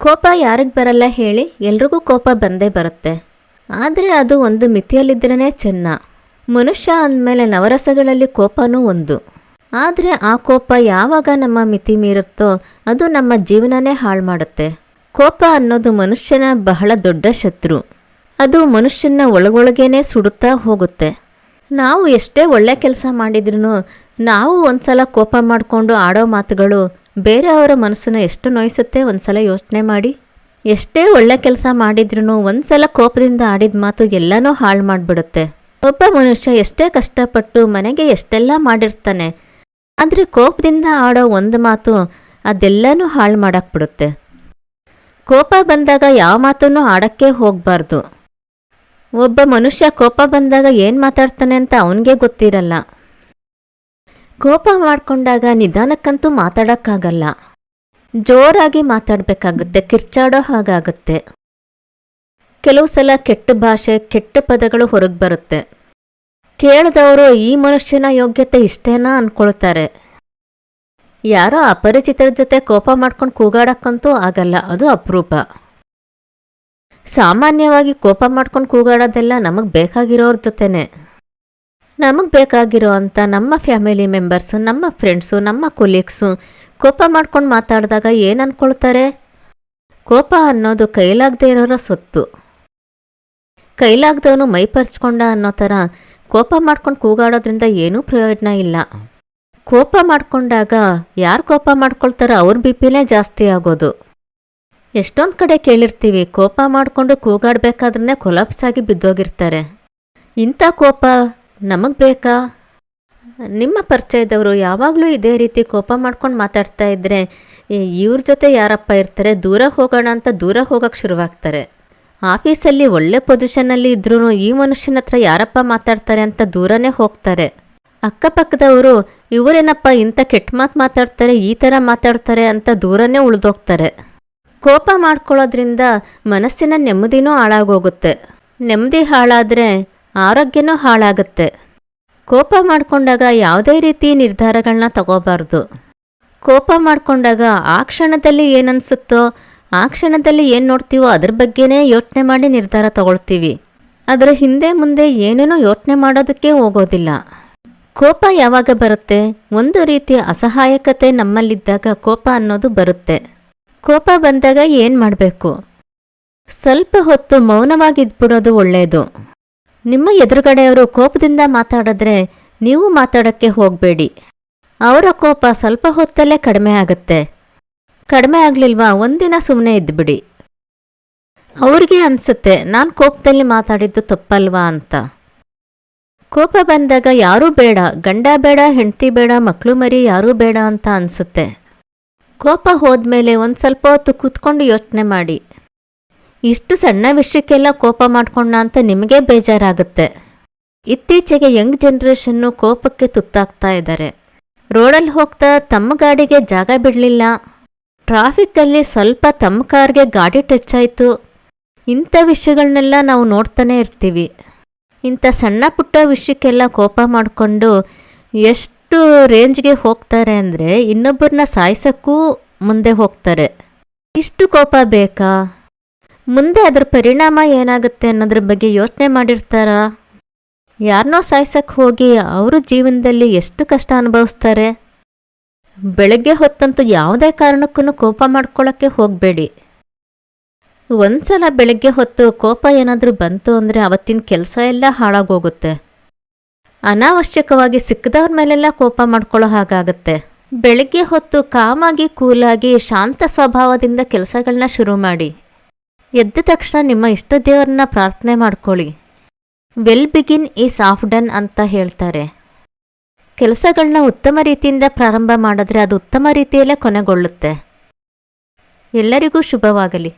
ಕೋಪ ಯಾರಿಗೆ ಬರಲ್ಲ ಹೇಳಿ? ಎಲ್ರಿಗೂ ಕೋಪ ಬಂದೇ ಬರುತ್ತೆ. ಆದರೆ ಅದು ಒಂದು ಮಿತಿಯಲ್ಲಿದ್ದರೇ ಚೆನ್ನ. ಮನುಷ್ಯ ಅಂದಮೇಲೆ ನವರಸಗಳಲ್ಲಿ ಕೋಪನೂ ಒಂದು. ಆದರೆ ಆ ಕೋಪ ಯಾವಾಗ ನಮ್ಮ ಮಿತಿ ಮೀರುತ್ತೋ ಅದು ನಮ್ಮ ಜೀವನನೇ ಹಾಳು ಮಾಡುತ್ತೆ. ಕೋಪ ಅನ್ನೋದು ಮನುಷ್ಯನ ಬಹಳ ದೊಡ್ಡ ಶತ್ರು. ಅದು ಮನುಷ್ಯನ ಒಳಗೊಳಗೇನೆ ಸುಡುತ್ತಾ ಹೋಗುತ್ತೆ. ನಾವು ಎಷ್ಟೇ ಒಳ್ಳೆ ಕೆಲಸ ಮಾಡಿದ್ರೂ ನಾವು ಒಂದ್ಸಲ ಕೋಪ ಮಾಡಿಕೊಂಡು ಆಡೋ ಮಾತುಗಳು ಬೇರೆಯವರ ಮನಸ್ಸನ್ನು ಎಷ್ಟು ನೋಯಿಸುತ್ತೆ ಒಂದ್ಸಲ ಯೋಚನೆ ಮಾಡಿ. ಎಷ್ಟೇ ಒಳ್ಳೆ ಕೆಲಸ ಮಾಡಿದ್ರೂ ಒಂದ್ಸಲ ಕೋಪದಿಂದ ಆಡಿದ ಮಾತು ಎಲ್ಲನೂ ಹಾಳು ಮಾಡಿಬಿಡುತ್ತೆ. ಒಬ್ಬ ಮನುಷ್ಯ ಎಷ್ಟೇ ಕಷ್ಟಪಟ್ಟು ಮನೆಗೆ ಎಷ್ಟೆಲ್ಲ ಮಾಡಿರ್ತಾನೆ, ಆದರೆ ಕೋಪದಿಂದ ಆಡೋ ಒಂದು ಮಾತು ಅದೆಲ್ಲನೂ ಹಾಳು ಮಾಡಾಕ್ಬಿಡುತ್ತೆ. ಕೋಪ ಬಂದಾಗ ಯಾವ ಮಾತನ್ನು ಆಡೋಕ್ಕೆ ಹೋಗಬಾರ್ದು. ಒಬ್ಬ ಮನುಷ್ಯ ಕೋಪ ಬಂದಾಗ ಏನು ಮಾತಾಡ್ತಾನೆ ಅಂತ ಅವನಿಗೆ ಗೊತ್ತಿರಲ್ಲ. ಕೋಪ ಮಾಡಿಕೊಂಡಾಗ ನಿಧಾನಕ್ಕಂತೂ ಮಾತಾಡೋಕ್ಕಾಗಲ್ಲ. ಜೋರಾಗಿ ಮಾತಾಡಬೇಕಾಗುತ್ತೆ, ಕಿರ್ಚಾಡೋ ಹಾಗಾಗುತ್ತೆ. ಕೆಲವು ಸಲ ಕೆಟ್ಟ ಭಾಷೆ, ಕೆಟ್ಟ ಪದಗಳು ಹೊರಗೆ ಬರುತ್ತೆ. ಕೇಳಿದವರು ಈ ಮನುಷ್ಯನ ಯೋಗ್ಯತೆ ಇಷ್ಟೇನಾ ಅಂದ್ಕೊಳ್ತಾರೆ. ಯಾರೋ ಅಪರಿಚಿತರ ಜೊತೆ ಕೋಪ ಮಾಡ್ಕೊಂಡು ಕೂಗಾಡಕ್ಕಂತೂ ಆಗಲ್ಲ, ಅದು ಅಪರೂಪ. ಸಾಮಾನ್ಯವಾಗಿ ಕೋಪ ಮಾಡ್ಕೊಂಡು ಕೂಗಾಡೋದೆಲ್ಲ ನಮಗೆ ಬೇಕಾಗಿರೋರ ಜೊತೆನೆ. ನಮಗೆ ಬೇಕಾಗಿರೋ ಅಂಥ ನಮ್ಮ ಫ್ಯಾಮಿಲಿ ಮೆಂಬರ್ಸು, ನಮ್ಮ ಫ್ರೆಂಡ್ಸು, ನಮ್ಮ ಕೊಲೀಗ್ಸು ಕೋಪ ಮಾಡ್ಕೊಂಡು ಮಾತಾಡಿದಾಗ ಏನು ಅಂದ್ಕೊಳ್ತಾರೆ? ಕೋಪ ಅನ್ನೋದು ಕೈಲಾಗದೇ ಇರೋರ ಸೊತ್ತು. ಕೈಲಾಗ್ದವನು ಮೈ ಪರ್ಚ್ಕೊಂಡ ಅನ್ನೋ ಥರ ಕೋಪ ಮಾಡ್ಕೊಂಡು ಕೂಗಾಡೋದ್ರಿಂದ ಏನೂ ಪ್ರಯೋಜನ ಇಲ್ಲ. ಕೋಪ ಮಾಡ್ಕೊಂಡಾಗ ಯಾರು ಕೋಪ ಮಾಡ್ಕೊಳ್ತಾರೋ ಅವ್ರ ಬಿಪಿನೇ ಜಾಸ್ತಿ ಆಗೋದು. ಎಷ್ಟೊಂದು ಕಡೆ ಕೇಳಿರ್ತೀವಿ, ಕೋಪ ಮಾಡಿಕೊಂಡು ಕೂಗಾಡಬೇಕಾದ್ರೆ ಕೊಲಾಪ್ಸ್ ಆಗಿ ಬಿದ್ದೋಗಿರ್ತಾರೆ. ಇಂಥ ಕೋಪ ನಮಗೆ ಬೇಕಾ? ನಿಮ್ಮ ಪರಿಚಯದವರು ಯಾವಾಗಲೂ ಇದೇ ರೀತಿ ಕೋಪ ಮಾಡ್ಕೊಂಡು ಮಾತಾಡ್ತಾ ಇದ್ದರೆ ಇವ್ರ ಜೊತೆ ಯಾರಪ್ಪ ಇರ್ತಾರೆ, ದೂರ ಹೋಗೋಣ ಅಂತ ದೂರ ಹೋಗೋಕ್ಕೆ ಶುರುವಾಗ್ತಾರೆ. ಆಫೀಸಲ್ಲಿ ಒಳ್ಳೆ ಪೊಸಿಷನ್ನಲ್ಲಿ ಇದ್ರೂ ಈ ಮನುಷ್ಯನ ಹತ್ರ ಯಾರಪ್ಪ ಮಾತಾಡ್ತಾರೆ ಅಂತ ದೂರನೇ ಹೋಗ್ತಾರೆ. ಅಕ್ಕಪಕ್ಕದವರು ಇವರೇನಪ್ಪ ಇಂಥ ಕೆಟ್ಟ ಮಾತು ಮಾತಾಡ್ತಾರೆ, ಈ ಥರ ಮಾತಾಡ್ತಾರೆ ಅಂತ ದೂರನೇ ಉಳಿದೋಗ್ತಾರೆ. ಕೋಪ ಮಾಡ್ಕೊಳ್ಳೋದ್ರಿಂದ ಮನಸ್ಸಿನ ನೆಮ್ಮದಿನೂ ಹಾಳಾಗೋಗುತ್ತೆ. ನೆಮ್ಮದಿ ಹಾಳಾದರೆ ಆರೋಗ್ಯನೂ ಹಾಳಾಗುತ್ತೆ. ಕೋಪ ಮಾಡಿಕೊಂಡಾಗ ಯಾವುದೇ ರೀತಿ ನಿರ್ಧಾರಗಳನ್ನ ತಗೋಬಾರ್ದು. ಕೋಪ ಮಾಡಿಕೊಂಡಾಗ ಆ ಕ್ಷಣದಲ್ಲಿ ಏನನ್ಸುತ್ತೋ, ಆ ಕ್ಷಣದಲ್ಲಿ ಏನು ನೋಡ್ತೀವೋ ಅದ್ರ ಬಗ್ಗೆನೇ ಯೋಚನೆ ಮಾಡಿ ನಿರ್ಧಾರ ತಗೊಳ್ತೀವಿ. ಅದರ ಹಿಂದೆ ಮುಂದೆ ಏನೇನೋ ಯೋಚನೆ ಮಾಡೋದಕ್ಕೆ ಹೋಗೋದಿಲ್ಲ. ಕೋಪ ಯಾವಾಗ ಬರುತ್ತೆ? ಒಂದು ರೀತಿಯ ಅಸಹಾಯಕತೆ ನಮ್ಮಲ್ಲಿದ್ದಾಗ ಕೋಪ ಅನ್ನೋದು ಬರುತ್ತೆ. ಕೋಪ ಬಂದಾಗ ಏನು ಮಾಡಬೇಕು? ಸ್ವಲ್ಪ ಹೊತ್ತು ಮೌನವಾಗಿದ್ಬಿಡೋದು ಒಳ್ಳೆಯದು. ನಿಮ್ಮ ಎದುರುಗಡೆಯವರು ಕೋಪದಿಂದ ಮಾತಾಡಿದ್ರೆ ನೀವು ಮಾತಾಡೋಕ್ಕೆ ಹೋಗಬೇಡಿ. ಅವರ ಕೋಪ ಸ್ವಲ್ಪ ಹೊತ್ತಲ್ಲೇ ಕಡಿಮೆ ಆಗುತ್ತೆ. ಕಡಿಮೆ ಆಗಲಿಲ್ವಾ ಒಂದಿನ ಸುಮ್ಮನೆ ಇದ್ದುಬಿಡಿ. ಅವ್ರಿಗೆ ಅನಿಸುತ್ತೆ ನಾನು ಕೋಪದಲ್ಲಿ ಮಾತಾಡಿದ್ದು ತಪ್ಪಲ್ವಾ ಅಂತ. ಕೋಪ ಬಂದಾಗ ಯಾರೂ ಬೇಡ, ಗಂಡ ಬೇಡ, ಹೆಂಡತಿ ಬೇಡ, ಮಕ್ಕಳು ಮರಿ ಯಾರೂ ಬೇಡ ಅಂತ ಅನಿಸುತ್ತೆ. ಕೋಪ ಹೋದ್ಮೇಲೆ ಒಂದು ಸ್ವಲ್ಪ ಹೊತ್ತು ಕೂತ್ಕೊಂಡು ಯೋಚನೆ ಮಾಡಿ. ಇಷ್ಟು ಸಣ್ಣ ವಿಷಯಕ್ಕೆಲ್ಲ ಕೋಪ ಮಾಡ್ಕೊಂಡ ಅಂತ ನಿಮಗೆ ಬೇಜಾರಾಗುತ್ತೆ. ಇತ್ತೀಚೆಗೆ ಯಂಗ್ ಜನ್ರೇಷನ್ನು ಕೋಪಕ್ಕೆ ತುತ್ತಾಗ್ತಾ ಇದ್ದಾರೆ. ರೋಡಲ್ಲಿ ಹೋಗ್ತಾ ತಮ್ಮ ಗಾಡಿಗೆ ಜಾಗ ಬಿಡಲಿಲ್ಲ, ಟ್ರಾಫಿಕ್ಕಲ್ಲಿ ಸ್ವಲ್ಪ ತಮ್ಮ ಕಾರ್ಗೆ ಗಾಡಿ ಟಚ್ ಆಯಿತು. ಇಂಥ ವಿಷಯಗಳನ್ನೆಲ್ಲ ನಾವು ನೋಡ್ತಾನೆ ಇರ್ತೀವಿ. ಇಂಥ ಸಣ್ಣ ಪುಟ್ಟ ವಿಷಯಕ್ಕೆಲ್ಲ ಕೋಪ ಮಾಡಿಕೊಂಡು ಎಷ್ಟು ರೇಂಜ್ಗೆ ಹೋಗ್ತಾರೆ ಅಂದರೆ ಇನ್ನೊಬ್ಬರನ್ನ ಸಾಯಿಸೋಕ್ಕೂ ಮುಂದೆ ಹೋಗ್ತಾರೆ. ಇಷ್ಟು ಕೋಪ ಬೇಕಾ? ಮುಂದೆ ಅದರ ಪರಿಣಾಮ ಏನಾಗುತ್ತೆ ಅನ್ನೋದ್ರ ಬಗ್ಗೆ ಯೋಚನೆ ಮಾಡಿರ್ತಾರಾ? ಯಾರನ್ನೋ ಸಾಯಿಸಕ್ಕೆ ಹೋಗಿ ಅವರು ಜೀವನದಲ್ಲಿ ಎಷ್ಟು ಕಷ್ಟ ಅನುಭವಿಸ್ತಾರೆ. ಬೆಳಗ್ಗೆ ಹೊತ್ತಂತೂ ಯಾವುದೇ ಕಾರಣಕ್ಕೂ ಕೋಪ ಮಾಡ್ಕೊಳ್ಳೋಕ್ಕೆ ಹೋಗಬೇಡಿ. ಒಂದ್ಸಲ ಬೆಳಗ್ಗೆ ಹೊತ್ತು ಕೋಪ ಏನಾದರೂ ಬಂತು ಅಂದರೆ ಅವತ್ತಿನ ಕೆಲಸ ಎಲ್ಲ ಹಾಳಾಗೋಗುತ್ತೆ. ಅನಾವಶ್ಯಕವಾಗಿ ಸಿಕ್ಕದವ್ರ ಮೇಲೆಲ್ಲ ಕೋಪ ಮಾಡ್ಕೊಳ್ಳೋ ಹಾಗಾಗತ್ತೆ. ಬೆಳಗ್ಗೆ ಹೊತ್ತು ಕಾಮಾಗಿ, ಕೂಲಾಗಿ, ಶಾಂತ ಸ್ವಭಾವದಿಂದ ಕೆಲಸಗಳನ್ನ ಶುರು ಮಾಡಿ. ಎದ್ದ ತಕ್ಷಣ ನಿಮ್ಮ ಇಷ್ಟ ದೇವರನ್ನ ಪ್ರಾರ್ಥನೆ ಮಾಡ್ಕೊಳ್ಳಿ. Well begin is of done ಅಂತ ಹೇಳ್ತಾರೆ. ಕೆಲಸಗಳನ್ನ ಉತ್ತಮ ರೀತಿಯಿಂದ ಪ್ರಾರಂಭ ಮಾಡಿದ್ರೆ ಅದು ಉತ್ತಮ ರೀತಿಯಲ್ಲೇ ಕೊನೆಗೊಳ್ಳುತ್ತೆ. ಎಲ್ಲರಿಗೂ ಶುಭವಾಗಲಿ.